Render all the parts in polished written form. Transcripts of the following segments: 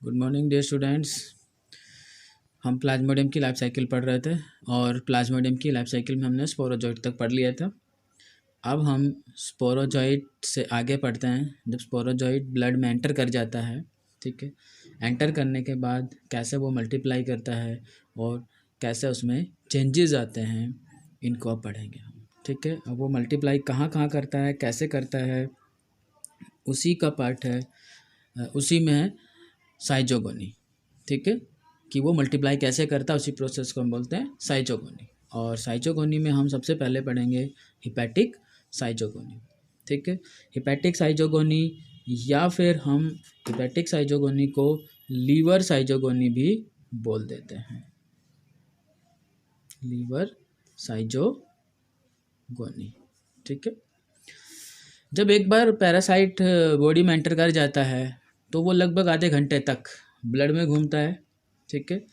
Good morning dear students. हम plasmodium की life cycle पढ़ रहे थे और प्लाज्मोडियम की लाइफ साइकिल में हमने स्पोरोजोइट तक पढ़ लिया था। अब हम स्पोरोजोइट से आगे पढ़ते हैं। जब स्पोरोजोइट ब्लड में एंटर कर जाता है, ठीक है, एंटर करने के बाद कैसे वो मल्टीप्लाई करता है और कैसे उसमें चेंजेस आते हैं, इनको अब पढ़ेंगे हम। ठीक है, अब वो मल्टीप्लाई कहाँ कहाँ करता है, कैसे करता है, उसी का पार्ट है, उसी में है साइजोगोनी। ठीक है, कि वो मल्टीप्लाई कैसे करता है, उसी प्रोसेस को हम बोलते हैं साइजोगोनी। और साइजोगोनी में हम सबसे पहले पढ़ेंगे हिपैटिक साइजोगोनी। ठीक है, हिपैटिक साइजोगोनी या फिर हम हिपैटिक साइजोगोनी को लीवर साइजोगोनी भी बोल देते हैं। Liver schizogony. ठीक है, जब एक बार पैरासाइट बॉडी में एंटर कर जाता है तो वो लगभग आधे घंटे तक ब्लड में घूमता है। ठीक है,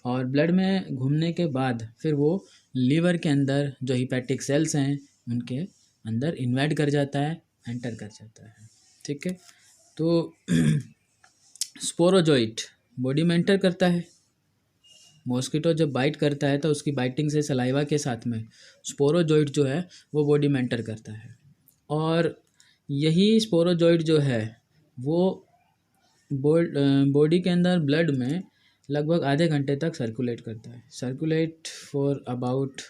और ब्लड में घूमने के बाद फिर वो लीवर के अंदर जो हिपैटिक सेल्स हैं उनके अंदर इन्वाइट कर जाता है, एंटर कर जाता है। ठीक है, तो स्पोरोजोइट बॉडी में एंटर करता है। मॉस्किटो जब बाइट करता है तो उसकी बाइटिंग से सलाइवा के साथ में स्पोरोजोइट जो है वो बॉडी में एंटर करता है, और यही स्पोरोजोइट जो है वो बॉडी के अंदर ब्लड में लगभग आधे घंटे तक सर्कुलेट करता है। Circulate for about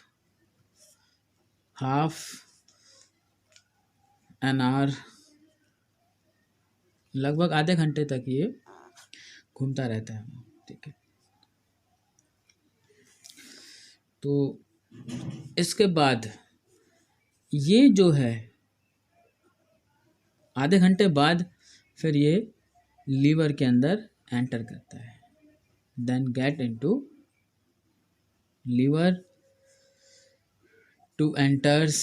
half an hour, लगभग आधे घंटे तक ये घूमता रहता है। ठीक है, तो इसके बाद ये जो है आधे घंटे बाद फिर ये लीवर के अंदर एंटर करता है। Then get into liver to enters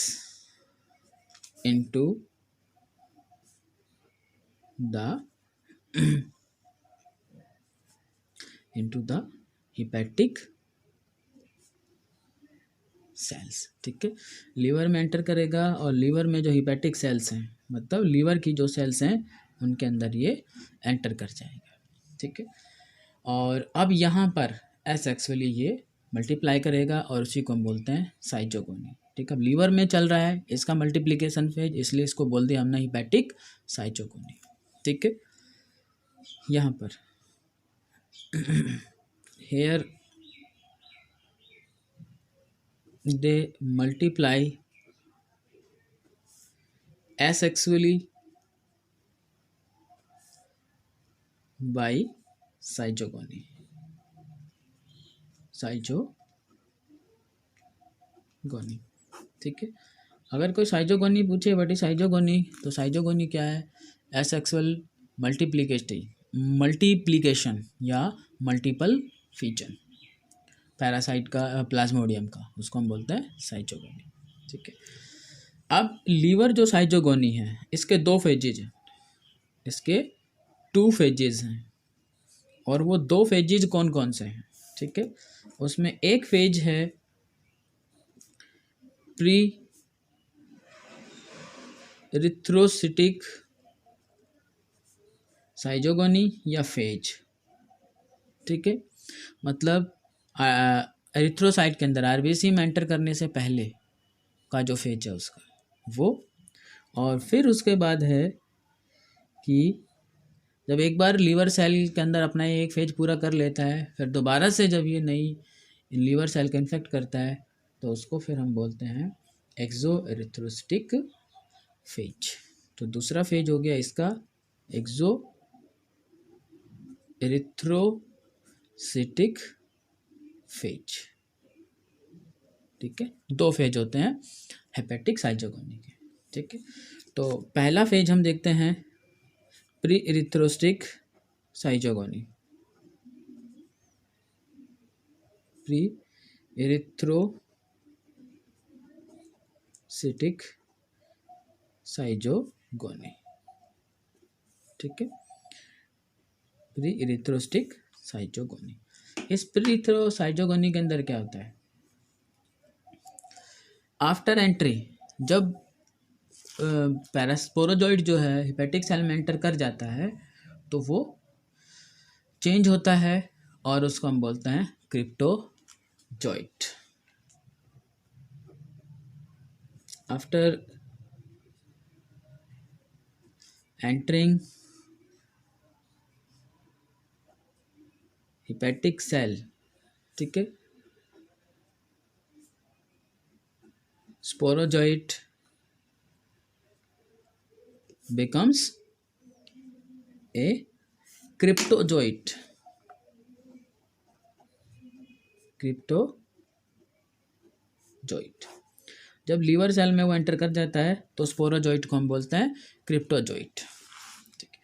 into the into the hepatic cells. ठीक है, लीवर में एंटर करेगा और लीवर में जो हिपैटिक सेल्स हैं, मतलब लीवर की जो सेल्स हैं उनके अंदर ये एंटर कर जाएगा। ठीक है, और अब यहाँ पर एसेक्सुअली ये मल्टीप्लाई करेगा और उसी को हम बोलते हैं साइजोगोनी। ठीक है, अब लीवर में चल रहा है इसका मल्टीप्लिकेशन फेज, इसलिए इसको बोल दिया हमने हिपैटिक साइजोगोनी। ठीक है, यहाँ पर here they multiply asexually by schizogony. Schizogony. ठीक है, अगर कोई साइजोगोनी पूछे बटी साइजोगोनी, तो साइजोगोनी क्या है? एसेक्सुअल मल्टीप्लिकेशन या मल्टीपल फीचर पैरासाइट का, प्लाज्मोडियम का, उसको हम बोलते हैं साइजोगोनी। ठीक है, अब लीवर जो साइजोगोनी है इसके दो फेजेज हैं, इसके 2 फेजेज हैं, और वो 2 फेजेज कौन कौन से हैं? ठीक है, उसमें एक फेज है प्री इरिथ्रोसिटिक साइजोगोनी या फेज। ठीक है, मतलब एरिथ्रोसाइट के अंदर आरबीसी में एंटर करने से पहले का जो फेज है उसका वो, और फिर उसके बाद है कि जब एक बार लीवर सेल के अंदर अपना ये एक फेज पूरा कर लेता है, फिर दोबारा से जब ये नई लीवर सेल को इन्फेक्ट करता है तो उसको फिर हम बोलते हैं एक्सो एरिथ्रोसिटिक फेज। तो दूसरा फेज हो गया इसका एक्सो एरिथ्रोसिटिक फेज। ठीक है, 2 फेज होते हैं हेपेटिक साइजोगोनी के। ठीक है, तो पहला फेज हम देखते हैं प्री इरिथ्रोसिटिक साइजोगोनी। प्री इरिथ्रोसिटिक साइजोगोनी। ठीक है, प्री इरिथ्रोसिटिक साइजोगोनी। इस प्री इरिथ्रो साइजोगोनी के अंदर क्या होता है? आफ्टर एंट्री, जब पैरास्पोरोजोइड जो है हिपैटिक सेल में एंटर कर जाता है तो वो चेंज होता है और उसको हम बोलते हैं cryptozoite. After entering hepatic cell, ठीक है, sporozoite becomes a cryptozoite। Cryptozoite जब लीवर सेल में वो एंटर कर जाता है तो स्पोरोजॉइट को हम बोलते हैं क्रिप्टोजॉइट। ठीक है,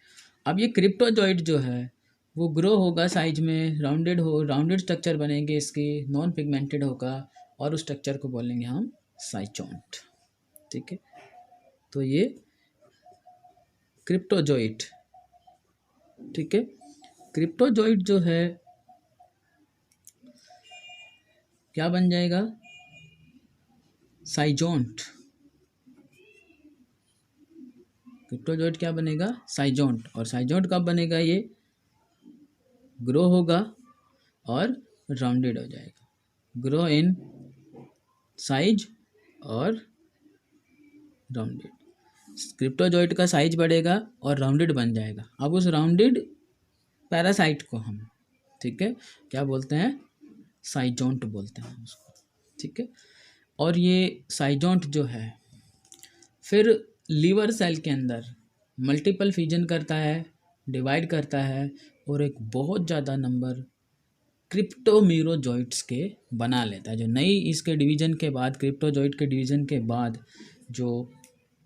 अब ये क्रिप्टोजॉइट जो है वो ग्रो होगा साइज में, राउंडेड स्ट्रक्चर बनेंगे इसकी, नॉन पिगमेंटेड होगा और उस स्ट्रक्चर को बोलेंगे हम साइचोन्ट। ठीक है, तो ये क्रिप्टोजॉइट, ठीक है, क्रिप्टोजॉइट जो है क्या बन जाएगा, साइजोन्ट। क्रिप्टोजॉइट क्या बनेगा, साइजोन्ट। और साइजोन्ट कब बनेगा, ये ग्रो होगा और राउंडेड हो जाएगा, ग्रो इन साइज और राउंडेड। क्रिप्टोजॉइट का साइज बढ़ेगा और राउंडेड बन जाएगा। अब उस राउंडेड पैरासाइट को हम, ठीक है, क्या बोलते हैं, साइजोन्ट बोलते हैं उसको। ठीक है, और ये साइजोन्ट जो है फिर लीवर सेल के अंदर मल्टीपल फिजन करता है, डिवाइड करता है और एक बहुत ज़्यादा नंबर क्रिप्टोमीरोजॉइट्स के बना लेता है। जो नई इसके डिवीजन के बाद, क्रिप्टोजॉइट के डिवीजन के बाद जो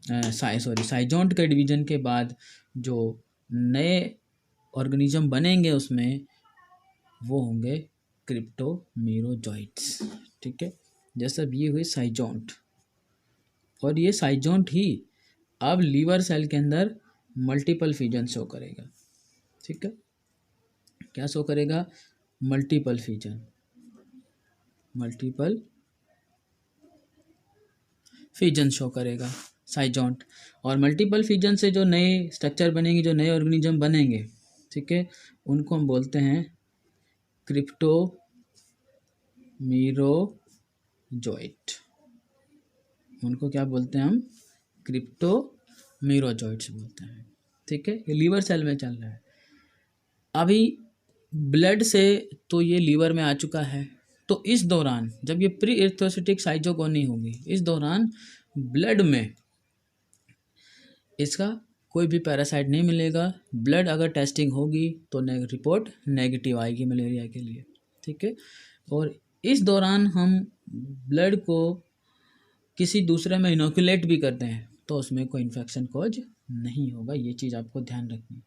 साइजोन्ट के डिवीजन के बाद जो नए ऑर्गेनिज्म बनेंगे उसमें वो होंगे क्रिप्टोमीरोजॉइट्स। ठीक है, जैसे अब ये हुई साइजोन्ट, और ये साइजोन्ट ही अब लीवर सेल के अंदर मल्टीपल फिजन शो करेगा। ठीक है, क्या शो करेगा, multiple fission, multiple fission show करेगा साइजोन्ट। और मल्टीपल फिजन से जो नए स्ट्रक्चर बनेंगे, जो नए ऑर्गेनिज्म बनेंगे, ठीक है, उनको हम बोलते हैं क्रिप्टोमीरोजॉइट। उनको क्या बोलते हैं हम, क्रिप्टोमीरोजॉइट्स बोलते हैं। ठीक है, ये लीवर सेल में चल रहा है। अभी ब्लड से तो ये लीवर में आ चुका है, तो इस दौरान जब ये प्री एरिथ्रोसाइटिक साइटोगोनी होगी, इस दौरान ब्लड में इसका कोई भी पैरासाइट नहीं मिलेगा। ब्लड अगर टेस्टिंग होगी तो रिपोर्ट नेगेटिव आएगी मलेरिया के लिए। ठीक है, और इस दौरान हम ब्लड को किसी दूसरे में इनोकुलेट भी करते हैं तो उसमें कोई इन्फेक्शन कॉज नहीं होगा। ये चीज़ आपको ध्यान रखनी है।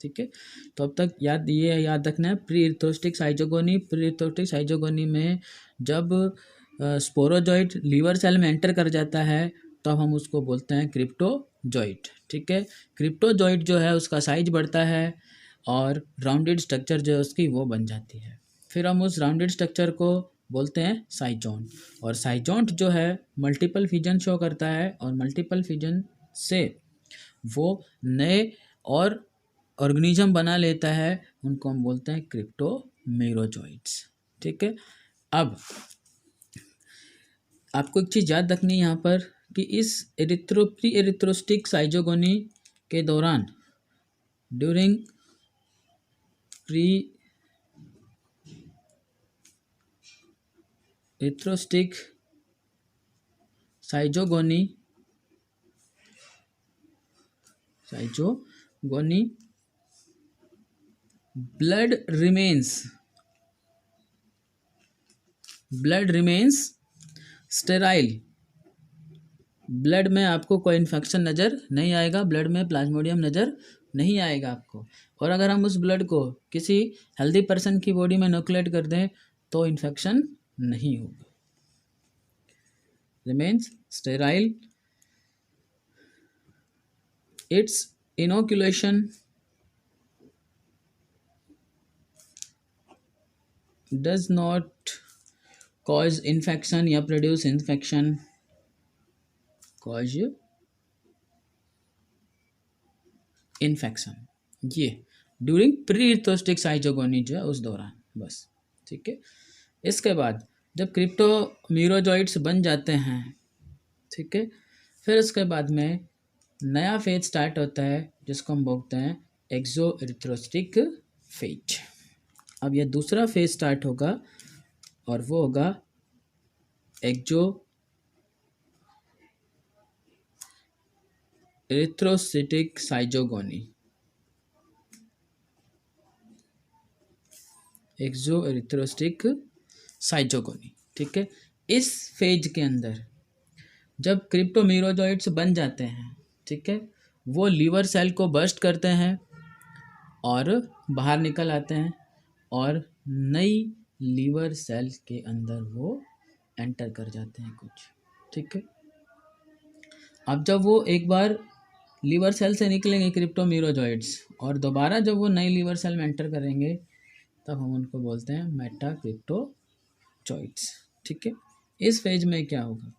ठीक है, तो अब तक याद रखना है, प्री एरिथ्रोसाइटिक साइटोगोनी, प्री एरिथ्रोसाइटिक साइटोगोनी में जब स्पोरोजॉइट लीवर सेल में एंटर कर जाता है तब हम उसको बोलते हैं क्रिप्टोजॉइट। ठीक है, क्रिप्टोजॉइट जो है उसका साइज बढ़ता है और राउंडेड स्ट्रक्चर जो है उसकी वो बन जाती है। फिर हम उस राउंडेड स्ट्रक्चर को बोलते हैं साइजोन्ट, और साइजोन्ट जो है मल्टीपल फिजन शो करता है और मल्टीपल फिजन से वो नए और ऑर्गेनिज्म बना लेता है, उनको हम बोलते हैं क्रिप्टोमीरोजॉइट्स। ठीक है, अब आपको एक चीज़ याद रखनी है यहाँ पर कि इस प्री एरिथ्रोसाइटिक साइटोगोनी के दौरान, during pre erythrocytic schizogony blood remains sterile। Blood में आपको कोई इन्फेक्शन नज़र नहीं आएगा, ब्लड में प्लाज्मोडियम नज़र नहीं आएगा आपको। और अगर हम उस ब्लड को किसी हेल्दी पर्सन की बॉडी में इनोकुलेट कर दें तो इन्फेक्शन नहीं होगा। Remains sterile, it's inoculation does not cause infection या produce infection, cause infection। ये ड्यूरिंग प्री इर्थोस्टिक साइजोगोनी जो है उस दौरान बस। ठीक है, इसके बाद जब क्रिप्टोमीरोजॉइड्स बन जाते हैं, ठीक है, फिर उसके बाद में नया फेज स्टार्ट होता है जिसको हम बोलते हैं एक्सो इरिथ्रोस्टिक फेज। अब यह दूसरा फेज स्टार्ट होगा और वो होगा एक्सो इरिथ्रोसिटिक साइजोगोनी। एक्सो इरिथ्रोस्टिक साइजोगोनी, ठीक है। इस फेज के अंदर जब क्रिप्टोमीरोजॉइड्स बन जाते हैं, ठीक है, वो लीवर सेल को बर्स्ट करते हैं और बाहर निकल आते हैं और नई लीवर सेल के अंदर वो एंटर कर जाते हैं कुछ। ठीक है, अब जब वो एक बार लीवर सेल से निकलेंगे क्रिप्टोमीरोजॉइड्स और दोबारा जब वो नई लीवर सेल में एंटर करेंगे तब हम उनको बोलते हैं मेटा क्रिप्टोजॉइड्स। ठीक है, इस फेज में क्या होगा,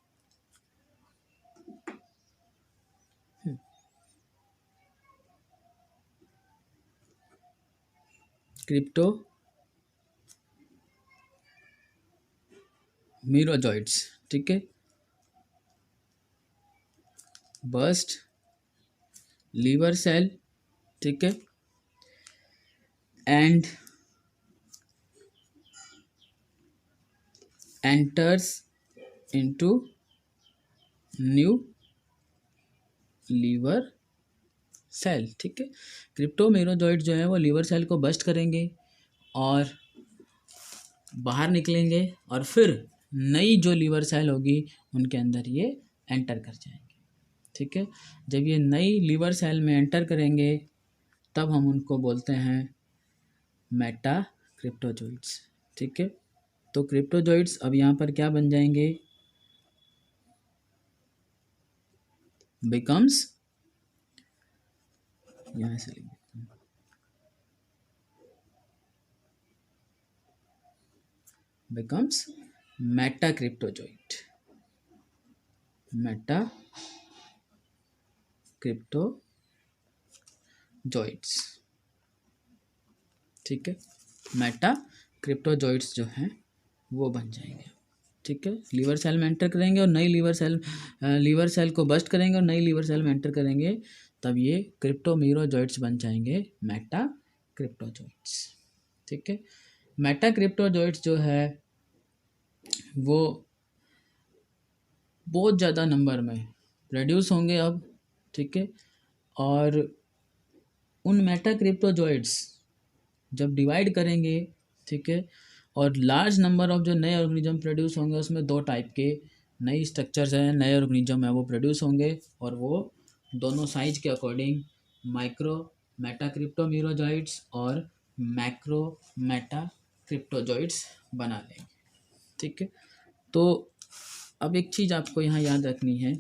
क्रिप्टो मीरोजॉइड्स, ठीक है, बर्स्ट लीवर सेल, ठीक है, and enters into new liver cell. ठीक है, क्रिप्टोमीरोजॉइड जो है वो लीवर सेल को बस्ट करेंगे और बाहर निकलेंगे और फिर नई जो लीवर सेल होगी उनके अंदर ये एंटर कर जाएंगे। ठीक है, जब ये नई लीवर सेल में एंटर करेंगे तब हम उनको बोलते हैं मेटा क्रिप्टोजॉइड्स। ठीक है, तो क्रिप्टोजॉइड्स अब यहाँ पर क्या बन जाएंगे, बिकम्स, यहाँ से लिख देते हैं, बिकम्स मेटा क्रिप्टोजॉइड, मेटा क्रिप्टोजॉइड्स। ठीक है, मेटा क्रिप्टोजॉइड्स जो हैं वो बन जाएंगे। ठीक है, लीवर सेल में एंटर करेंगे और नई लीवर सेल को बस्ट करेंगे और नई लीवर सेल में एंटर करेंगे तब ये क्रिप्टोमीरोजॉइड्स बन जाएंगे मेटा क्रिप्टोजॉइड्स। ठीक है, मेटा क्रिप्टोजॉइड्स जो है वो बहुत ज़्यादा नंबर में प्रोड्यूस होंगे अब। ठीक है, और उन मेटा क्रिप्टोजॉइड्स जब डिवाइड करेंगे, ठीक है, और लार्ज नंबर ऑफ जो नए ऑर्गेनिज्म प्रोड्यूस होंगे उसमें दो टाइप के नई स्ट्रक्चर्स हैं, नए ऑर्गेनिज्म है वो प्रोड्यूस होंगे और वो दोनों साइज के अकॉर्डिंग माइक्रो मेटा क्रिप्टोमीरोजॉइड्स और मैक्रो मेटा क्रिप्टोजॉइड्स बना लेंगे। ठीक है, तो अब एक चीज़ आपको यहाँ याद रखनी है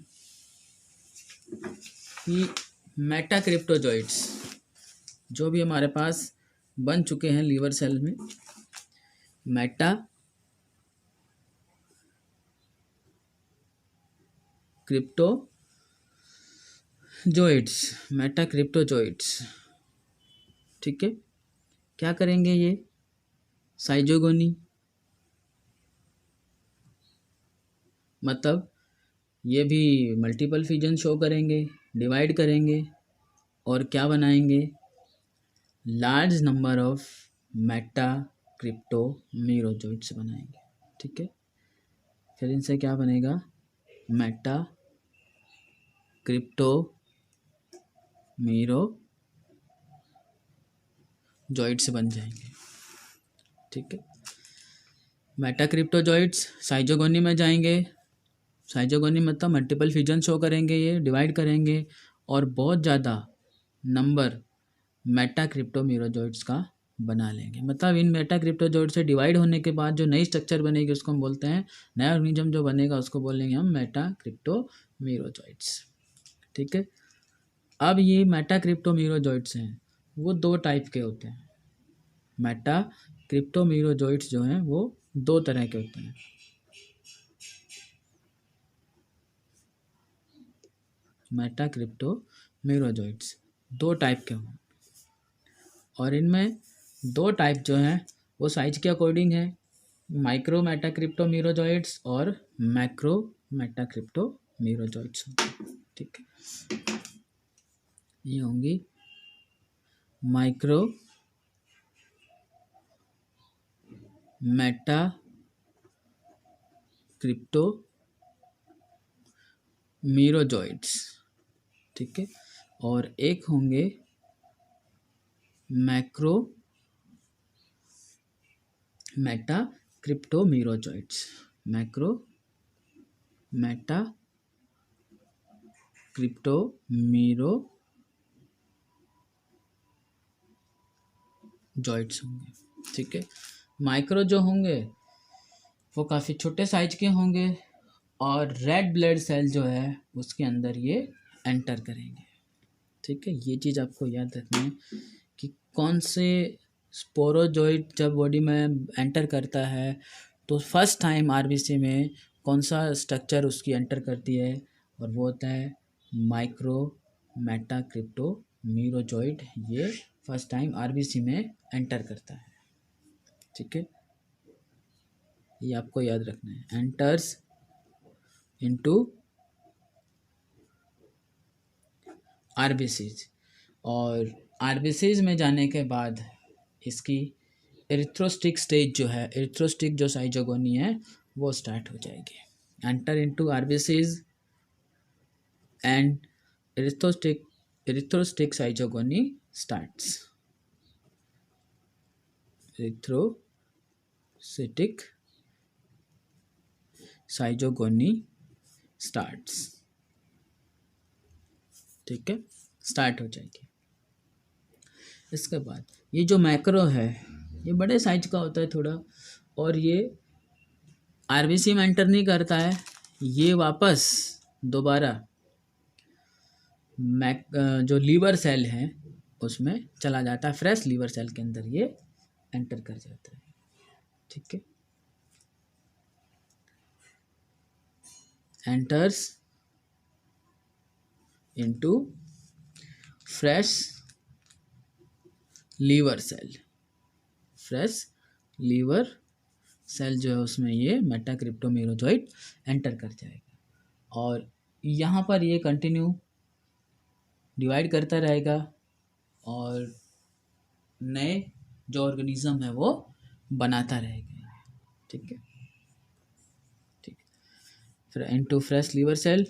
कि मेटा क्रिप्टोजॉइड्स जो भी हमारे पास बन चुके हैं लीवर सेल में, मेटा क्रिप्टोजॉइड्स, मेटा क्रिप्टोजॉइड्स, ठीक है, क्या करेंगे ये साइजोगोनी, मतलब ये भी मल्टीपल फिजन शो करेंगे, डिवाइड करेंगे और क्या बनाएंगे, large number of Meta cryptomerozoites बनाएंगे। ठीक है, फिर इनसे क्या बनेगा, मेटा क्रिप्टोमीरोजॉइड्स बन जाएंगे। ठीक है, मेटा क्रिप्टोजॉइड्स साइजोगोनी में जाएंगे, साइजोगोनी मतलब मल्टीपल फिजन शो करेंगे, ये डिवाइड करेंगे और बहुत ज़्यादा नंबर मेटा क्रिप्टोमीरोजॉइड्स का बना लेंगे। मतलब इन मेटा क्रिप्टोजॉइड से डिवाइड होने के बाद जो नई स्ट्रक्चर बनेगी उसको हम बोलते हैं, नया ऑर्गेनिज्म जो बनेगा उसको बोलेंगे हम मेटा क्रिप्टोमीरोजॉइड्स। ठीक है, अब ये मेटा क्रिप्टोमीरोजॉइड्स हैं वो दो टाइप के होते हैं। मेटा क्रिप्टोमीरोजॉइड्स जो हैं वो दो तरह के होते हैं। मेटा क्रिप्टोमीरोजॉइड्स दो टाइप के हों, और इनमें दो टाइप जो हैं वो साइज के अकॉर्डिंग है, माइक्रो मेटाक्रिप्टोमीरोजॉइड्स और मैक्रो मेटाक्रिप्टोमीरोजॉइड्स। ठीक है, ये होंगी माइक्रो मेटा क्रिप्टो मीरोजॉइड्स। ठीक है, और एक होंगे macro Meta cryptomerozoites. Macro Meta cryptomerozoites होंगे। ठीक है, माइक्रो जो होंगे वो काफ़ी छोटे साइज के होंगे और रेड ब्लड सेल जो है उसके अंदर ये एंटर करेंगे। ठीक है, ये चीज़ आपको याद रखनी है कि कौन से स्पोरोजॉइड जब बॉडी में एंटर करता है तो फर्स्ट टाइम आरबीसी में कौन सा स्ट्रक्चर उसकी एंटर करती है, और वो होता है माइक्रो मेटा क्रिप्टोमीरोजॉइड। ये फर्स्ट टाइम आरबीसी में एंटर करता है। ठीक है, ये आपको याद रखना है, एंटर्स इनटू आरबीसीज। और आरबीसीज में जाने के बाद इसकी एरिथ्रोस्टिक स्टेज जो है, एरिथ्रोस्टिक जो साइजोगोनी है वो स्टार्ट हो जाएगी। Enter into RBCs and erythrocytic schizogony starts. Erythrocytic schizogony starts. ठीक है, स्टार्ट हो जाएगी। इसके बाद ये जो मैक्रो है ये बड़े साइज का होता है थोड़ा, और ये आरबीसी में एंटर नहीं करता है, ये वापस दोबारा जो लीवर सेल है उसमें चला जाता है, फ्रेश लीवर सेल के अंदर ये एंटर कर जाता है। ठीक है, enters into fresh liver cell. Fresh liver cell जो है उसमें ये मेटाक्रिप्टोमीरोजॉइड एंटर कर जाएगा, और यहाँ पर ये कंटिन्यू डिवाइड करता रहेगा और नए जो ऑर्गेनिज्म है वो बनाता रहेगा। ठीक है, ठीक, फिर into fresh liver cell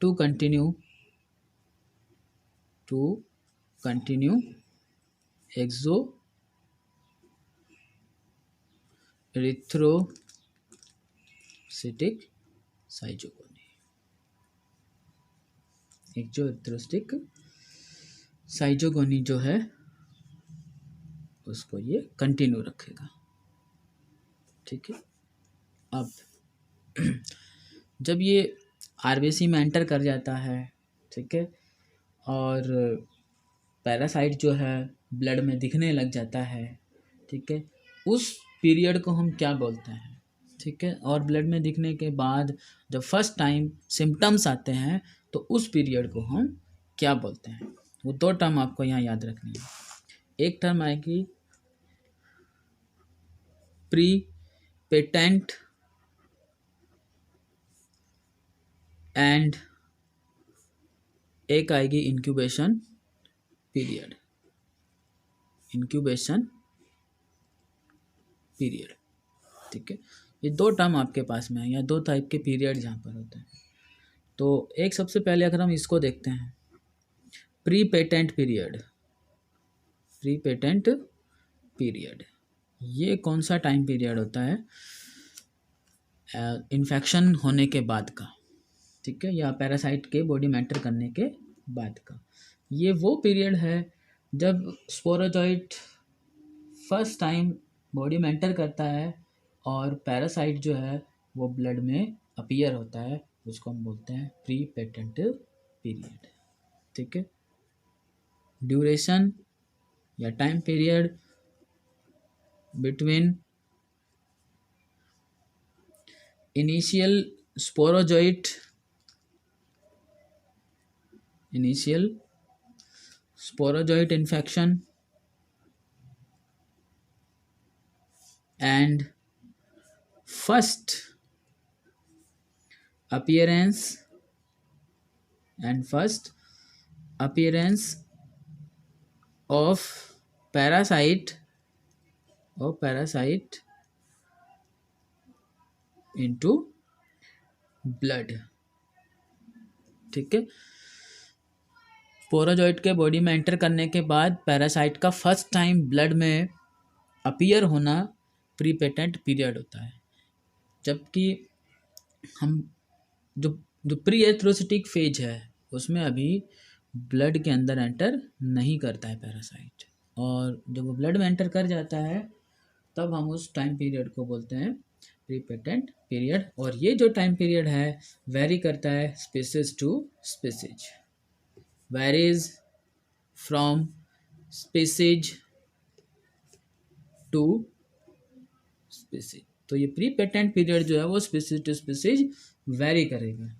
to continue exo erythrocytic schizogony. Erythrocytic schizogony जो है उसको ये कंटिन्यू रखेगा। ठीक है, अब जब ये आरबीसी में एंटर कर जाता है, ठीक है, और पैरासाइट जो है ब्लड में दिखने लग जाता है, ठीक है, उस पीरियड को हम क्या बोलते हैं? ठीक है, और ब्लड में दिखने के बाद जब फर्स्ट टाइम सिम्टम्स आते हैं तो उस पीरियड को हम क्या बोलते हैं? वो दो टर्म आपको यहाँ याद रखनी है। एक टर्म आएगी प्री पेटेंट एंड एक आएगी इंक्यूबेशन पीरियड। ठीक है, ये दो टर्म आपके पास में है, या दो टाइप के पीरियड यहाँ पर होते हैं। तो एक सबसे पहले अगर हम इसको देखते हैं, प्री पेटेंट पीरियड, ये कौन सा टाइम पीरियड होता है? इन्फेक्शन होने के बाद का, ठीक है, या पैरासाइट के बॉडी में एंटर करने के बाद का। ये वो पीरियड है जब स्पोरोजॉइट फर्स्ट टाइम बॉडी में एंटर करता है और पैरासाइट जो है वो ब्लड में अपीयर होता है, उसको हम बोलते हैं प्री पेटेंट पीरियड। ठीक है, ड्यूरेशन या time period between initial sporozoite infection and first appearance first appearance of parasite into blood. ठीक है, स्पोरोजोइट के बॉडी में एंटर करने के बाद पैरासाइट का फर्स्ट टाइम ब्लड में अपीयर होना प्री पेटेंट पीरियड होता है। जबकि हम जो जो प्री एथ्रोसिटिक फेज है उसमें अभी ब्लड के अंदर एंटर नहीं करता है पैरासाइट, और जब वो ब्लड में एंटर कर जाता है तब हम उस टाइम पीरियड को बोलते हैं प्री पेटेंट पीरियड। और ये जो टाइम पीरियड है वेरी करता है species to species, varies from species to species. तो ये प्री पेटेंट पीरियड जो है वो स्पीसीज टू स्पीसीज वेरी करेगा।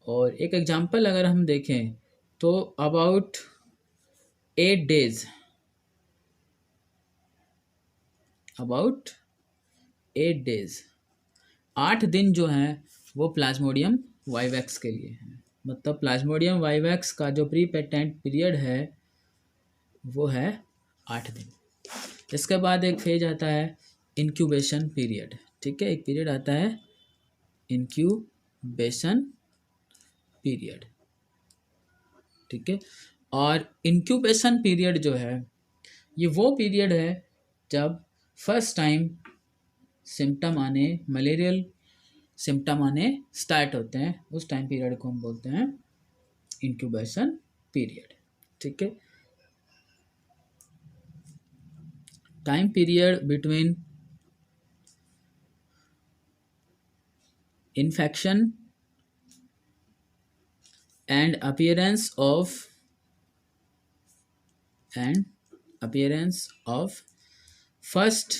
और एक एग्जांपल अगर हम देखें तो अबाउट 8 days, अबाउट 8 days, 8 दिन जो हैं वो प्लाज्मोडियम वाइवैक्स के लिए हैं। मतलब प्लाज्मोडियम वाइवैक्स का जो प्री पेटेंट पीरियड है वो है 8 दिन। इसके बाद एक फेज आता है इंक्यूबेशन पीरियड। ठीक है, एक पीरियड आता है इंक्यूबेशन पीरियड। ठीक है, और इंक्यूबेशन पीरियड जो है ये वो पीरियड है जब फर्स्ट टाइम सिम्टम आने, मलेरियल सिम्टम आने स्टार्ट होते हैं, उस टाइम पीरियड को हम बोलते हैं इंक्यूबेशन पीरियड। ठीक है, time period between infection and appearance of first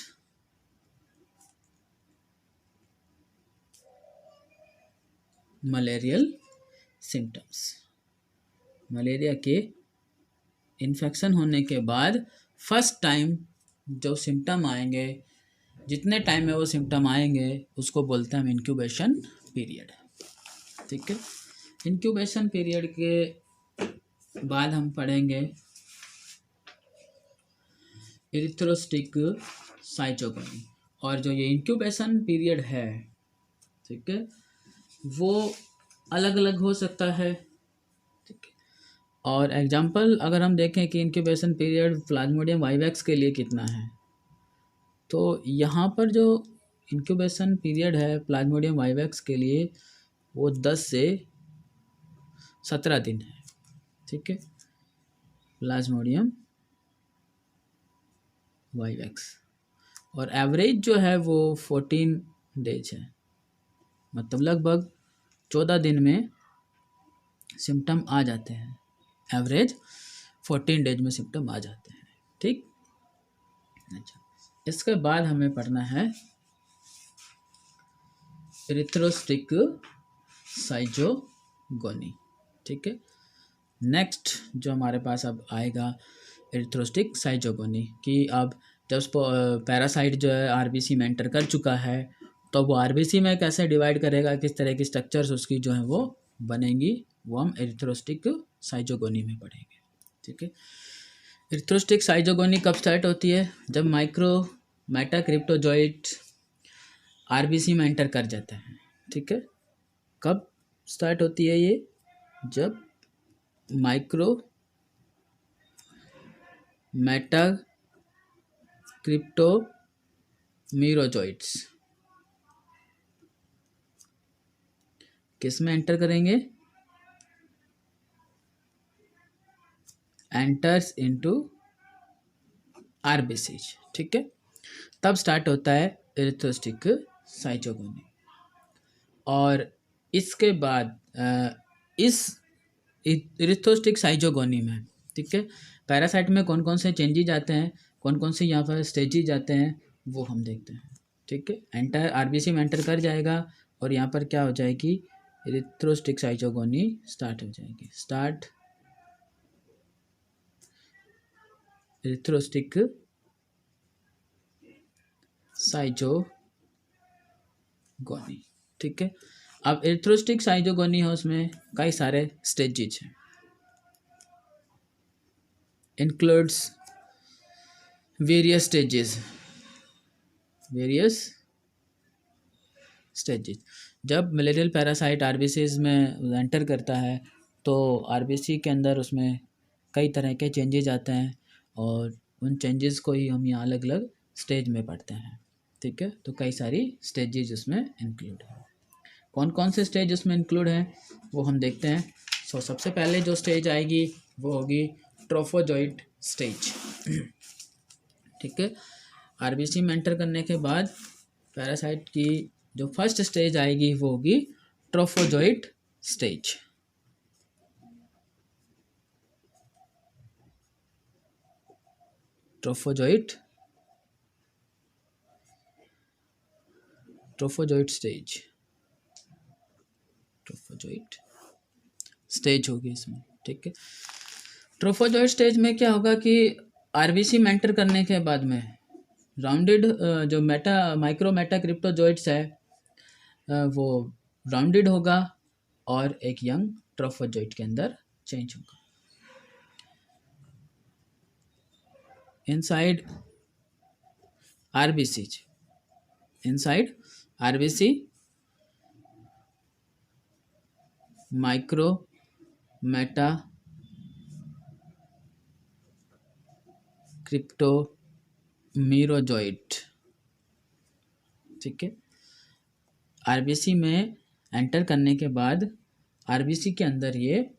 malarial symptoms। Malaria के इन्फेक्शन होने के बाद फर्स्ट टाइम जो सिम्टम आएंगे, जितने टाइम में वो सिम्टम आएंगे उसको बोलते हैं हम इंक्यूबेशन पीरियड। ठीक है, इंक्यूबेशन पीरियड के बाद हम पढ़ेंगे इरिथ्रोस्टिक साइटोगोनी। और जो ये इंक्यूबेशन पीरियड है, ठीक है, वो अलग अलग हो सकता है। ठीक है, और एग्जांपल अगर हम देखें कि इंक्यूबेशन पीरियड प्लाज्मोडियम वाइवैक्स के लिए कितना है, तो यहाँ पर जो इंक्यूबेशन पीरियड है प्लाज्मोडियम वाइवैक्स के लिए वो 10 से 17 दिन है। ठीक है, प्लाज्मोडियम वाइवैक्स, और एवरेज जो है वो 14 days है। मतलब लगभग 14 दिन में सिम्टम आ जाते हैं, एवरेज 14 days में सिम्टम आ जाते हैं। ठीक, अच्छा, इसके बाद हमें पढ़ना है इरिथ्रोस्टिक साइटोगोनी। ठीक है, नेक्स्ट जो हमारे पास अब आएगा एरिथ्रोस्टिक साइटोगोनी कि अब जब पैरासाइट जो है आरबीसी में एंटर कर चुका है तो वो आरबीसी में कैसे डिवाइड करेगा, किस तरह की स्ट्रक्चर्स उसकी जो है वो बनेंगी, वो हम एरिथ्रोस्टिक साइटोगोनी में पढ़ेंगे। ठीक है, एरिथ्रोस्टिक साइटोगोनी कब स्टार्ट होती है? जब माइक्रो मेटाक्रिप्टोजॉइट आरबीसी में एंटर कर जाता है। ठीक है, कब स्टार्ट होती है ये? जब माइक्रो मेटाक्रिप्टोमीरोजॉइट्स किस में एंटर करेंगे? Enters into RBCs. ठीक है, तब स्टार्ट होता है एरिथ्रोस्टिक साइटोगोनी। और इसके बाद इस इरिथ्रोस्टिक साइटोगोनी में, ठीक है, पैरासाइट में कौन कौन से चेंजेज आते हैं, कौन कौन से यहाँ पर स्टेजेज आते हैं, वो हम देखते हैं। ठीक है, एंटर आरबीसी में एंटर कर जाएगा और यहाँ पर क्या हो जाएगी, इरिथ्रोस्टिक साइटोगोनी स्टार्ट हो जाएगी। Start erythrocytic schizogony. ठीक है, अब एरिथ्रोस्टिक साइजोगोनी है, उसमें कई सारे स्टेजेज हैं, इंक्लूड्स वेरियस स्टेजेस। जब मलेरियल पैरासाइट आरबीसीज में एंटर करता है तो आरबीसी के अंदर उसमें कई तरह के चेंजेज आते हैं, और उन चेंजेस को ही हम यहाँ अलग अलग स्टेज में पढ़ते हैं। ठीक है, तो कई सारी स्टेजेस उसमें इंक्लूड है। कौन कौन से स्टेज उसमें इंक्लूड हैं वो हम देखते हैं। सो सबसे पहले जो स्टेज आएगी वो होगी ट्रोफोजोइट स्टेज। ठीक है, आरबीसी में एंटर करने के बाद पैरासाइट की जो फर्स्ट स्टेज आएगी वो होगी ट्रोफोजोइट स्टेज। ट्रोफोजोइट स्टेज होगी इसमें। ठीक है, ट्रोफोजोइट स्टेज में क्या होगा कि आरबीसी में एंटर करने के बाद में राउंडेड जो माइक्रो मेटा क्रिप्टोजोइट्स है वो राउंडेड होगा और एक यंग ट्रोफोजोइट के अंदर चेंज होगा। Inside RBC micro meta cryptomerozoite. ठीक है, आरबीसी में एंटर करने के बाद आरबीसी के अंदर ये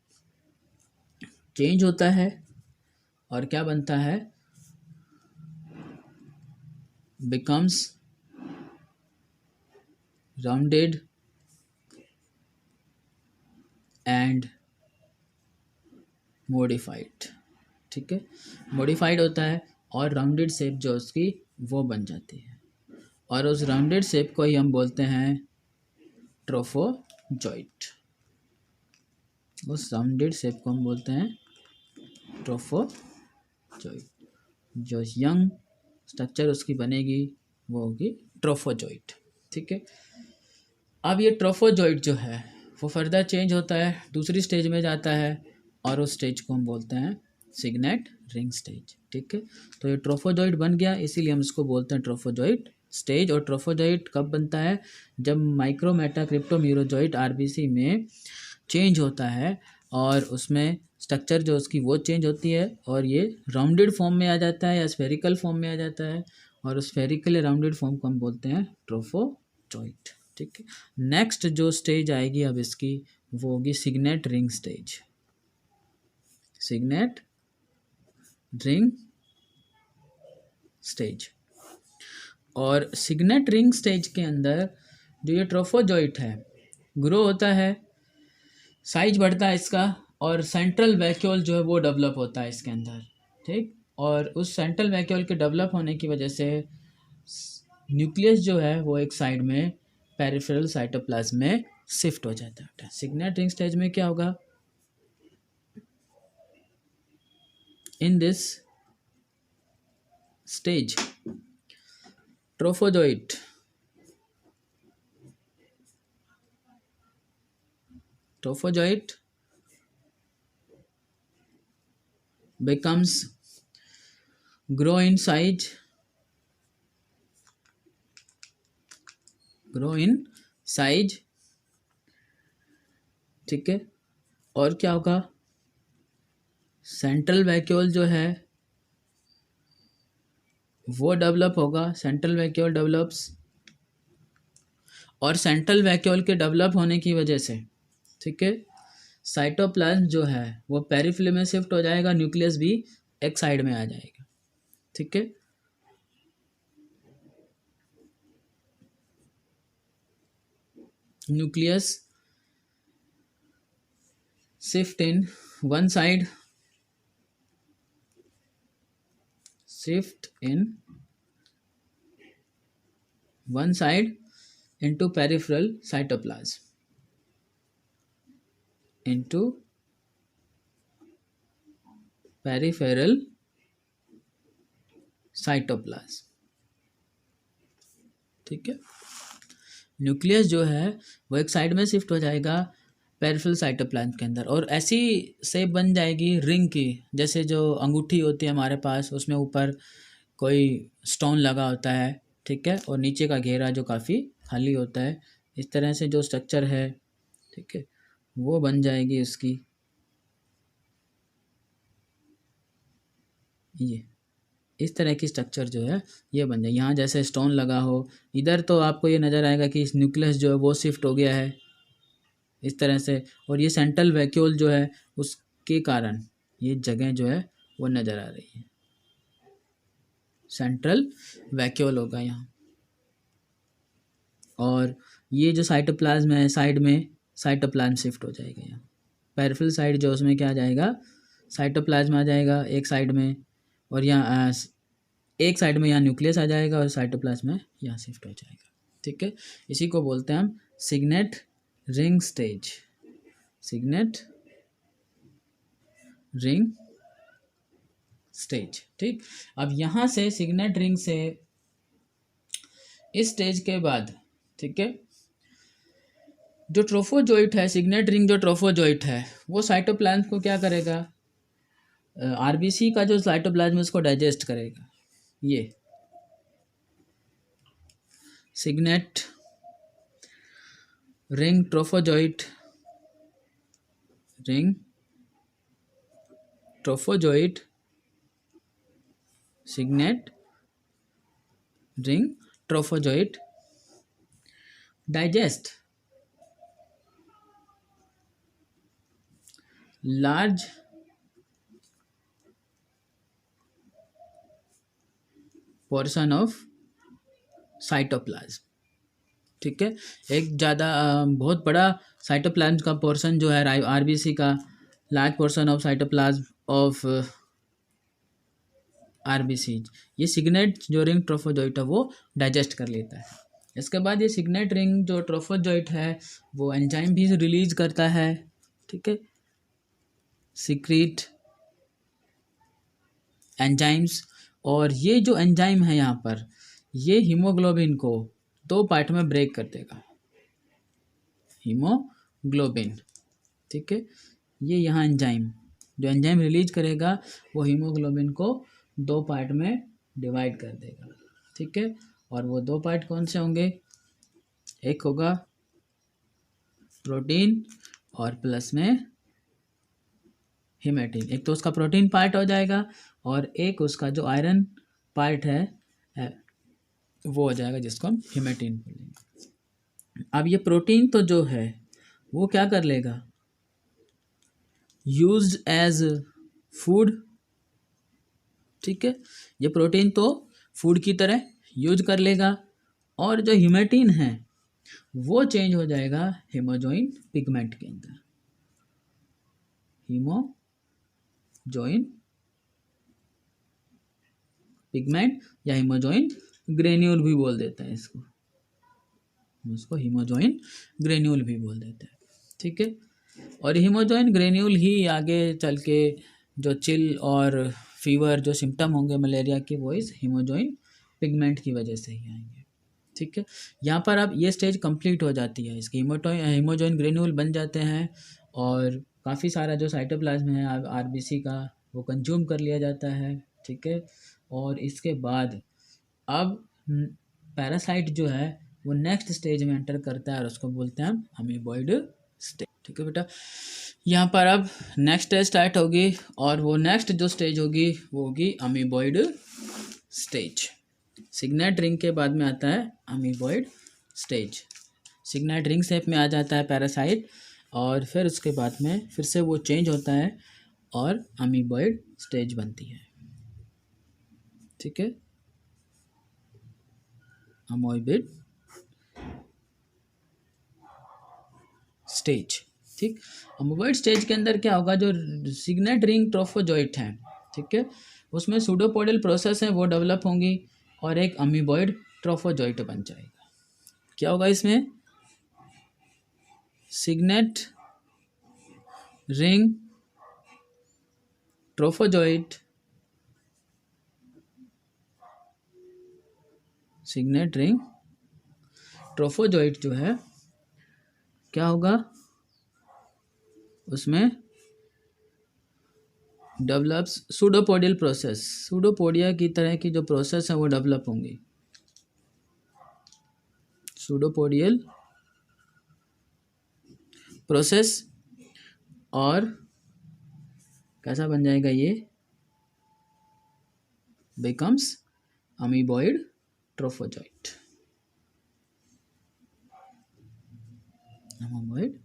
चेंज होता है और क्या बनता है, बिकम्स राउंडेड एंड मॉडिफाइड। ठीक है, मॉडिफाइड होता है और राउंडेड शेप जो उसकी वो बन जाती है, और उस राउंडेड शेप को ही हम बोलते हैं ट्रोफोजोइट। उस राउंडेड शेप को हम बोलते हैं ट्रोफोजोइट। जो यंग स्ट्रक्चर उसकी बनेगी वो होगी ट्रोफोजोइट। ठीक है, अब ये ट्रोफोजोइट जो है वो फर्दर चेंज होता है, दूसरी स्टेज में जाता है, और उस स्टेज को हम बोलते हैं सिग्नेट रिंग स्टेज। ठीक है, तो ये ट्रोफोजोइट बन गया, इसीलिए हम इसको बोलते हैं ट्रोफोजोइट स्टेज। और ट्रोफोजोइट कब बनता है, जब माइक्रोमेटा क्रिप्टोमीरोजोइट आरबीसी में चेंज होता है और उसमें स्ट्रक्चर जो उसकी वो चेंज होती है, और ये राउंडेड फॉर्म में आ जाता है या स्फेरिकल फॉर्म में आ जाता है, और उस स्फेरिकल या राउंडेड फॉर्म को हम बोलते हैं ट्रोफोजोइट। ठीक है, नेक्स्ट जो स्टेज आएगी अब इसकी वो होगी signet ring stage. Signet ring stage, और सिग्नेट रिंग स्टेज के अंदर जो ये ट्रोफोजोइट है ग्रो होता है, साइज बढ़ता है इसका, और सेंट्रल वैक्यूल जो है वो डेवलप होता है इसके अंदर। ठीक, और उस सेंट्रल वैक्यूल के डेवलप होने की वजह से न्यूक्लियस जो है वो एक साइड में पेरिफेरल साइटोप्लाज्म में शिफ्ट हो जाता है। सिग्नेट रिंग स्टेज में क्या होगा, in this stage trophozoite becomes grow in size। ठीक है, और क्या होगा, सेंट्रल वैक्यूल जो है वो डेवलप होगा, सेंट्रल वैक्यूल डेवलप्स, और सेंट्रल वैक्यूल के डेवलप होने की वजह से, ठीक है, साइटोप्लाज्म जो है वो पेरिफेरल में शिफ्ट हो जाएगा, न्यूक्लियस भी एक साइड में आ जाएगा। ठीक है, nucleus shift in one side, into peripheral cytoplasm, ठीक है। न्यूक्लियस जो है वो एक साइड में शिफ्ट हो जाएगा पेरिफेरल साइटोप्लाज्म के अंदर, और ऐसी शेप बन जाएगी रिंग की, जैसे जो अंगूठी होती है हमारे पास, उसमें ऊपर कोई स्टोन लगा होता है, ठीक है, और नीचे का घेरा जो काफ़ी खाली होता है। इस तरह से जो स्ट्रक्चर है, ठीक है, वो बन जाएगी उसकी। ये इस तरह की स्ट्रक्चर जो है ये बन जाए। यहाँ जैसे स्टोन लगा हो, इधर तो आपको ये नज़र आएगा कि इस न्यूक्लियस जो है वो शिफ्ट हो गया है इस तरह से, और ये सेंट्रल वैक्यूल जो है उसके कारण ये जगह जो है वो नज़र आ रही है। सेंट्रल वैक्यूल होगा यहाँ, और ये जो साइटोप्लाज्म है साइड में, साइटोप्लाज्म शिफ्ट हो जाएगा यहाँ। पेरिफेरल साइड जो उसमें क्या आ जाएगा, साइटोप्लाज्म आ जाएगा एक साइड में, और यहाँ एक साइड में यहाँ न्यूक्लियस आ जाएगा, और साइटोप्लाज्म में यहाँ शिफ्ट हो जाएगा। ठीक है, इसी को बोलते हैं हम signet ring stage. Signet ring stage. ठीक, अब यहाँ से सिग्नेट रिंग से इस स्टेज के बाद, ठीक है, जो ट्रोफोजोइट है, सिग्नेट रिंग जो ट्रोफोजोइट है वो साइटोप्लाज्म को क्या करेगा, आरबीसी का जो साइटोप्लाज्म है उसको डाइजेस्ट करेगा। ये signet ring trophozoite, ring trophozoite signet ring trophozoite digest large portion of cytoplasm. ठीक है, एक ज़्यादा बहुत बड़ा साइटोप्लाज्म का पोर्शन जो है आरबीसी का, large portion of cytoplasm of RBC, ये सिग्नेट जो रिंग ट्रोफोजोइट है वो डाइजेस्ट कर लेता है। इसके बाद ये सिग्नेट रिंग जो ट्रोफोजोइट है वो एंजाइम भी रिलीज करता है। ठीक है, सीक्रेट एंजाइम्स, और ये जो एंजाइम है यहाँ पर, ये हीमोग्लोबिन को दो पार्ट में ब्रेक कर देगा। हीमोग्लोबिन, ठीक है, ये यहाँ एंजाइम, जो एंजाइम रिलीज करेगा वो हीमोग्लोबिन को दो पार्ट में डिवाइड कर देगा। ठीक है, और वो दो पार्ट कौन से होंगे, एक होगा प्रोटीन और प्लस में हेमेटिन। एक तो उसका प्रोटीन पार्ट हो जाएगा, और एक उसका जो आयरन पार्ट है वो हो जाएगा, जिसको हम हेमेटिन बोलेंगे। अब ये प्रोटीन तो जो है वो क्या कर लेगा, यूज्ड एज फूड। ठीक है, ये प्रोटीन तो फूड की तरह यूज कर लेगा, और जो हेमेटिन है वो चेंज हो जाएगा हीमोजोइन पिगमेंट के अंदर। हीमोजोइन पिगमेंट या हीमोजोइन ग्रेन्यूल भी बोल देता है इसको, उसको हीमोजोइन ग्रेन्यूल भी बोल देते हैं। ठीक है, और हीमोजोइन ग्रेन्यूल ही आगे चल के जो चिल और फीवर जो सिम्टम होंगे मलेरिया के, वो इस हीमोजोइन पिगमेंट की वजह से ही आएंगे। ठीक है, यहाँ पर अब ये स्टेज कंप्लीट हो जाती है, इसके हीमोजोइन ग्रेन्यूल बन जाते हैं, और काफ़ी सारा जो साइटोप्लाज्म है आरबीसी का वो कंज्यूम कर लिया जाता है। ठीक है, और इसके बाद अब पैरासाइट जो है वो नेक्स्ट स्टेज में एंटर करता है, और उसको बोलते हैं हम अमीबॉइड स्टेज। ठीक है बेटा, यहाँ पर अब नेक्स्ट स्टेज स्टार्ट होगी, और वो नेक्स्ट जो स्टेज होगी वो होगी अमीबॉइड स्टेज। सिग्नेट रिंग के बाद में आता है amoeboid stage. Signet ring shape में आ जाता है पैरासाइट, और फिर उसके बाद में फिर से वो चेंज होता है और अमीबॉइड स्टेज बनती है। ठीक है, अमीबॉइड स्टेज। ठीक, अमीबॉइड स्टेज के अंदर क्या होगा, जो सिग्नेट रिंग ट्रोफोजोइट है, ठीक है, उसमें सूडोपोडियल प्रोसेस है वो डेवलप होंगी, और एक अमीबॉइड ट्रोफोजोइट बन जाएगा। क्या होगा इसमें, signet ring trophozoite, signet ring trophozoite जो है क्या होगा, उसमें डेवलप्स सूडोपोडियल प्रोसेस, सूडोपोडिया की तरह की जो प्रोसेस है वो डेवलप होंगी, सूडोपोडियल प्रोसेस। और कैसा बन जाएगा ये, becomes amoeboid trophozoite, amoeboid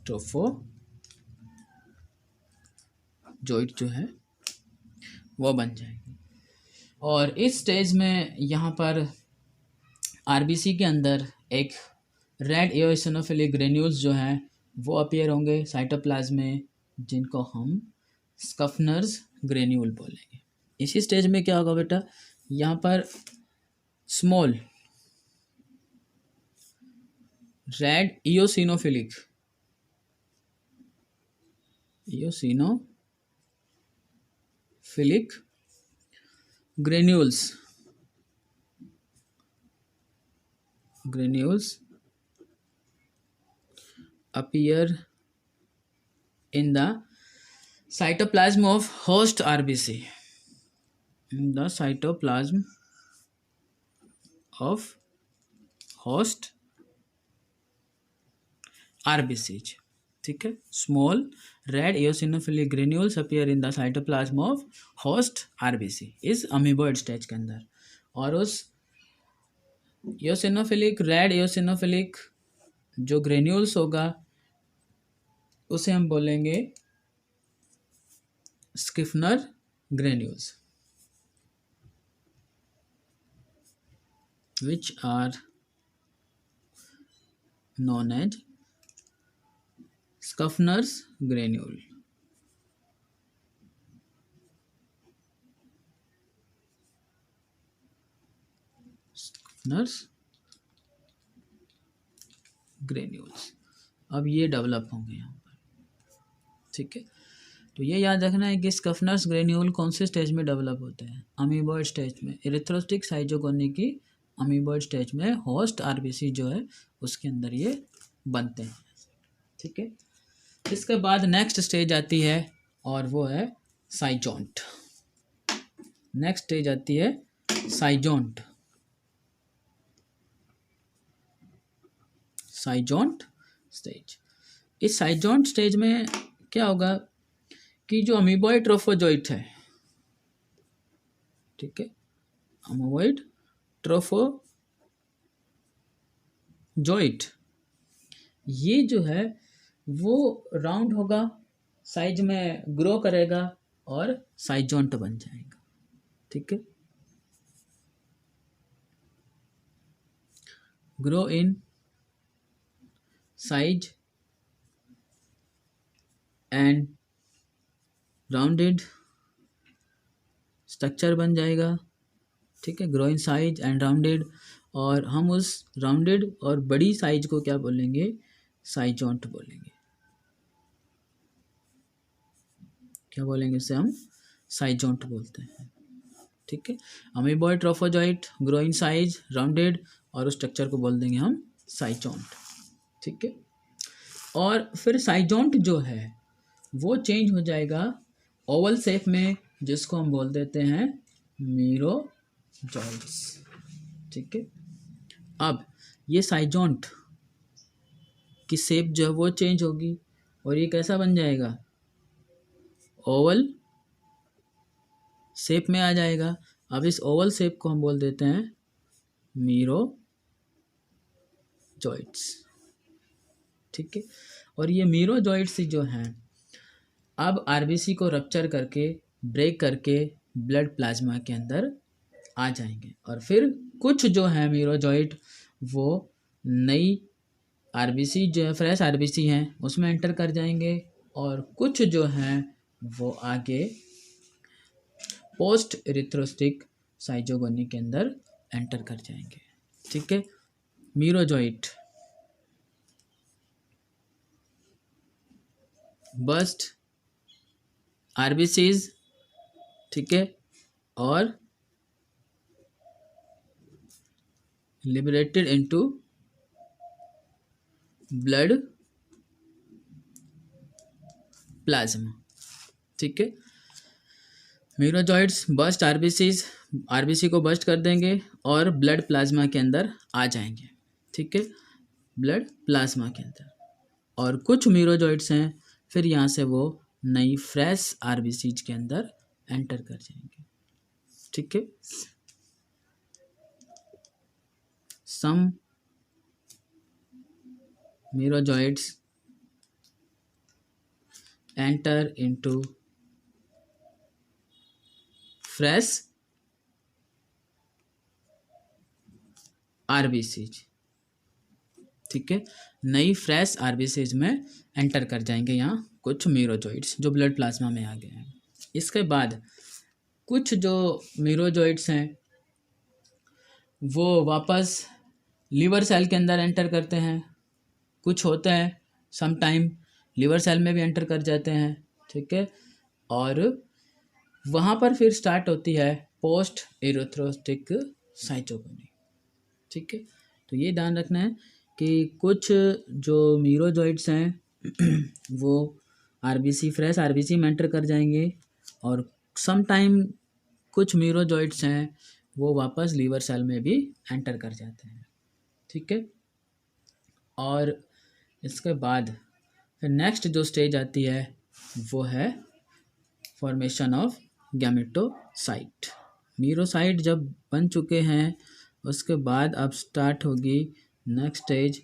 trophozoite जो है वो बन जाएगी। और इस स्टेज में यहाँ पर आरबीसी के अंदर एक रेड एओसिनोफिलिक ग्रेन्यूल्स जो हैं वो अपीयर होंगे साइटोप्लाज्म में, जिनको हम स्कफनर्स ग्रेन्यूल बोलेंगे। इसी स्टेज में क्या होगा बेटा, यहाँ पर small red eosinophilic granules appear in the cytoplasm of host RBC, in the cytoplasm of host RBCs, ठीक है। Small red eosinophilic granules appear in the cytoplasm of host RBC इस अमीबॉइड स्टेज के अंदर। और उस रेड eosinophilic जो granules होगा उसे हम बोलेंगे स्किफनर granules, which are known as Schaffner's granule. Schaffner's granules अब ये डेवलप होंगे यहाँ पर, ठीक है। तो ये याद रखना है कि स्कफनर्स ग्रेन्यूल कौन से स्टेज में डेवलप होते हैं, अमीबॉइड स्टेज में, इरिथ्रोसिटिक साइटोगोनी की अमीबॉइड स्टेज में होस्ट आरबीसी जो है उसके अंदर ये बनते हैं, ठीक है। इसके बाद नेक्स्ट स्टेज आती है और वो है साइजोंट। नेक्स्ट स्टेज आती है साइजोंट स्टेज। इस साइजोंट स्टेज में क्या होगा कि जो अमीबॉइड ट्रोफोजोइट है, ठीक है, अमीबॉइड ट्रोफोजोइट ये जो है वो राउंड होगा, साइज में ग्रो करेगा और साइजोंट बन जाएगा, ठीक है। Grow in size and rounded structure बन जाएगा, ठीक है। Grow in size and rounded, और हम उस राउंडेड और बड़ी साइज को क्या बोलेंगे, साइजोंट बोलेंगे। क्या बोलेंगे इसे हम, साइजोंट बोलते हैं, ठीक है। Amoeboid trophozoite, grow in size, rounded, और उस स्ट्रक्चर को बोल देंगे हम साइजोंट, ठीक है। और फिर साइजोंट जो है वो चेंज हो जाएगा ओवल शेप में, जिसको हम बोल देते हैं मीरोजॉइड्स, ठीक है। अब ये साइजोंट की शेप जो है वो चेंज होगी और ये कैसा बन जाएगा, ओवल शेप में आ जाएगा। अब इस ओवल शेप को हम बोल देते हैं मीरोजॉइड्स, ठीक है। और ये मीरोजॉइड्स जो हैं अब आरबीसी को रप्चर करके, ब्रेक करके ब्लड प्लाज्मा के अंदर आ जाएंगे, और फिर कुछ जो है मीरोजॉइड वो नई आरबीसी जो है, फ्रेश आरबीसी हैं, उसमें एंटर कर जाएंगे, और कुछ जो हैं वो आगे पोस्ट इरिथ्रोसिटिक साइजोगोनी के अंदर एंटर कर जाएंगे, ठीक है। मीरोजॉइड बस्ट आरबीसीज, ठीक है, और लिबरेटेड इनटू ब्लड प्लाज्मा। ठीक है, मीरोजॉइड्स बस्ट आरबीसी को बस्ट कर देंगे और ब्लड प्लाज्मा के अंदर आ जाएंगे। ठीक है, ब्लड प्लाज्मा के अंदर, और कुछ मीरोजॉइड्स हैं फिर यहाँ से वो नई फ्रेश आरबीसीज के अंदर एंटर कर जाएंगे। ठीक है, some merozoites enter into fresh RBCs. ठीक है, नई फ्रेश आरबीसीज में एंटर कर जाएंगे यहाँ कुछ मीरोजॉइड्स जो ब्लड प्लाज्मा में आ गए हैं। इसके बाद कुछ जो मीरोजॉइड्स हैं वो वापस लीवर सेल के अंदर एंटर करते हैं। कुछ होते हैं सम टाइम लीवर सेल में भी एंटर कर जाते हैं। ठीक है, और वहाँ पर फिर स्टार्ट होती है पोस्ट एरिथ्रोसाइटिक साइटोपेनी। ठीक है, तो ये ध्यान रखना है कि कुछ जो मीरोजॉइड्स हैं वो आरबीसी फ्रेश आरबीसी में एंटर कर जाएंगे, और सम टाइम कुछ मीरोजॉइड्स हैं वो वापस लीवर सेल में भी एंटर कर जाते हैं। ठीक है, और इसके बाद फिर नेक्स्ट जो स्टेज आती है वो है फॉर्मेशन ऑफ गैमेटोसाइट। मीरोसाइट जब बन चुके हैं उसके बाद अब स्टार्ट होगी next stage,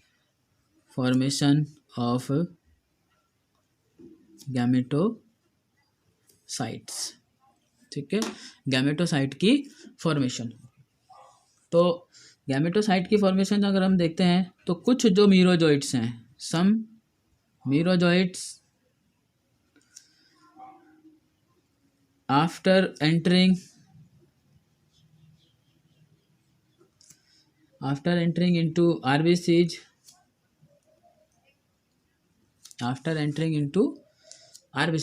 formation of gametocytes. ठीक है, गैमेटोसाइट की फॉर्मेशन। तो गैमेटोसाइट की फॉर्मेशन अगर हम देखते हैं तो कुछ जो मीरोजॉइट्स हैं, सम मीरोजॉइट्स आफ्टर एंटरिंग into RBCs,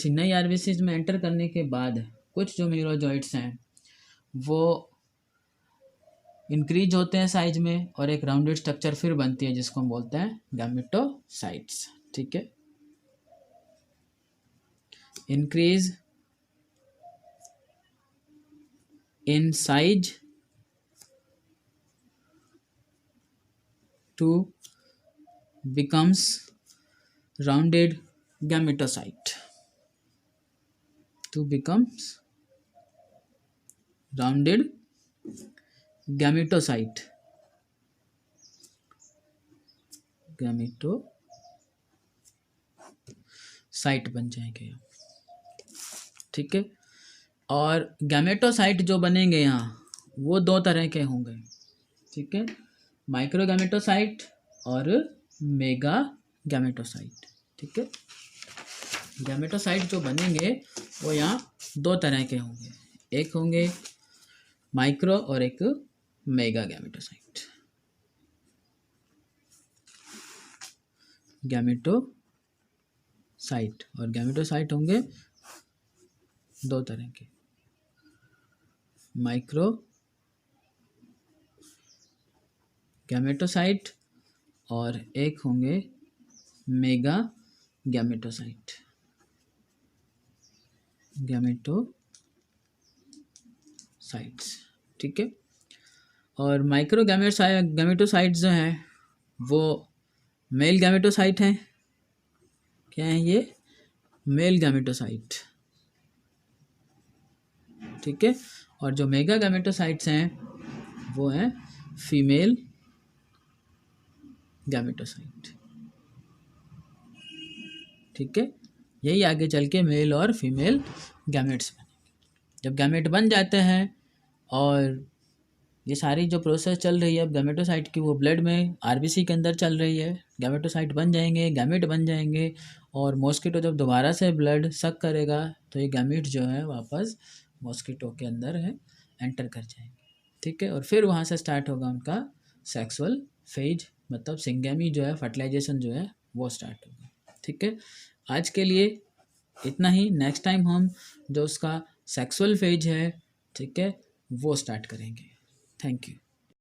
नई RBCs में एंटर करने के बाद कुछ जो मीरोजॉइट्स हैं वो इंक्रीज होते हैं साइज में और एक राउंडेड स्ट्रक्चर फिर बनती है जिसको हम बोलते हैं गैमेटोसाइट्स। ठीक है, increase in size to becomes rounded gametocyte, gametocyte बन जाएंगे। ठीक है, और गैमेटोसाइट जो बनेंगे यहाँ वो दो तरह के होंगे। ठीक है, माइक्रो गैमेटोसाइट और मेगा गैमेटोसाइट। ठीक है, गैमेटोसाइट जो बनेंगे वो यहाँ दो तरह के होंगे, एक होंगे माइक्रो और एक मेगा गैमेटोसाइट। गैमेटोसाइट और गैमेटोसाइट होंगे दो तरह के, माइक्रो गैमेटोसाइट और एक होंगे मेगा गैमेटोसाइट्स। ठीक है, और माइक्रो गैमेटोसाइट्स जो हैं वो मेल गैमेटोसाइट हैं। क्या है ये? Male gametocyte. ठीक है, और जो मेगा गैमेटोसाइट्स हैं वो हैं फीमेल गैमेटोसाइट। ठीक है, यही आगे चल के मेल और फीमेल गैमेट्स बनेंगे। जब गैमेट बन जाते हैं और ये सारी जो प्रोसेस चल रही है अब गैमेटोसाइट की, वो ब्लड में आरबीसी के अंदर चल रही है। गैमेटोसाइट बन जाएंगे, गैमेट बन जाएंगे, और मॉस्किटो जब दोबारा से ब्लड सक करेगा तो ये गैमेट जो है वापस मॉस्किटो के अंदर है एंटर कर जाएंगे। ठीक है, और फिर वहाँ से स्टार्ट होगा उनका सेक्सुअल फेज, मतलब सिंगेमी जो है, फर्टिलाइजेशन जो है वो स्टार्ट होगा। ठीक है, आज के लिए इतना ही। नेक्स्ट टाइम हम जो उसका सेक्सुअल फेज है, ठीक है, वो स्टार्ट करेंगे। Thank you.